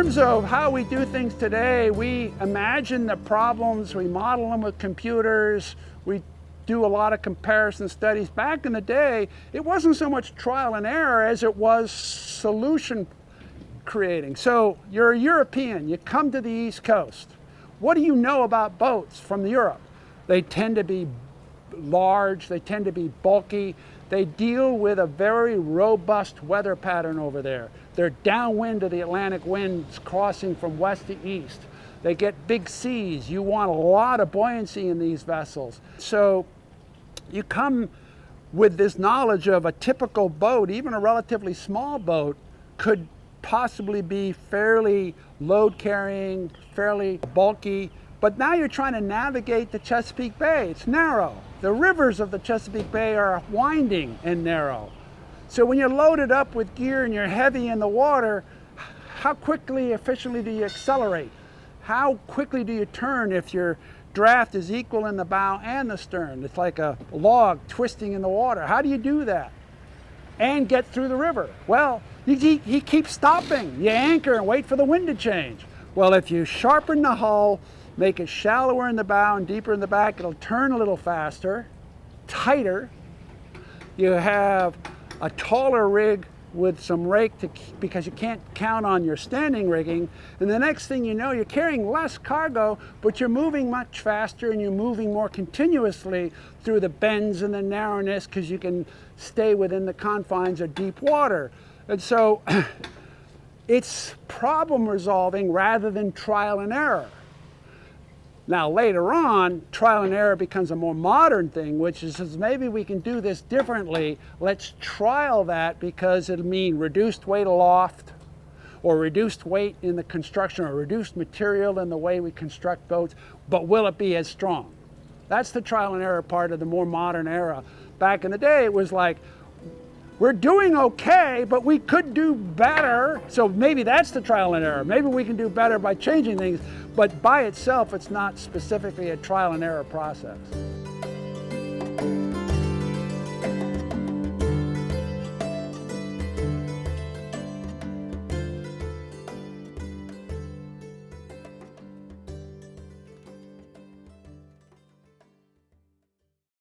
terms of how we do things today, we imagine the problems, we model them with computers, we do a lot of comparison studies. Back in the day, it wasn't so much trial and error as it was solution creating. So you're a European, you come to the East Coast. What do you know about boats from Europe? They tend to be large, they tend to be bulky, they deal with a very robust weather pattern over there. They're downwind of the Atlantic winds crossing from west to east. They get big seas. You want a lot of buoyancy in these vessels. So you come with this knowledge of a typical boat, even a relatively small boat, could possibly be fairly load carrying, fairly bulky, but now you're trying to navigate the Chesapeake Bay. It's narrow. The rivers of the Chesapeake Bay are winding and narrow. So when you're loaded up with gear and you're heavy in the water, how quickly, efficiently do you accelerate? How quickly do you turn if your draft is equal in the bow and the stern? It's like a log twisting in the water. How do you do that and get through the river? Well, he keeps stopping. You anchor and wait for the wind to change. Well, if you sharpen the hull, make it shallower in the bow and deeper in the back, it'll turn a little faster, tighter. You have a taller rig with some rake because you can't count on your standing rigging. And the next thing you know, you're carrying less cargo, but you're moving much faster and you're moving more continuously through the bends and the narrowness because you can stay within the confines of deep water. And so it's problem resolving rather than trial and error. Now later on, trial and error becomes a more modern thing, which is maybe we can do this differently. Let's trial that because it'll mean reduced weight aloft, or reduced weight in the construction, or reduced material in the way we construct boats, but will it be as strong? That's the trial and error part of the more modern era. Back in the day, it was like, we're doing okay, but we could do better. So maybe that's the trial and error. Maybe we can do better by changing things, but by itself, it's not specifically a trial and error process.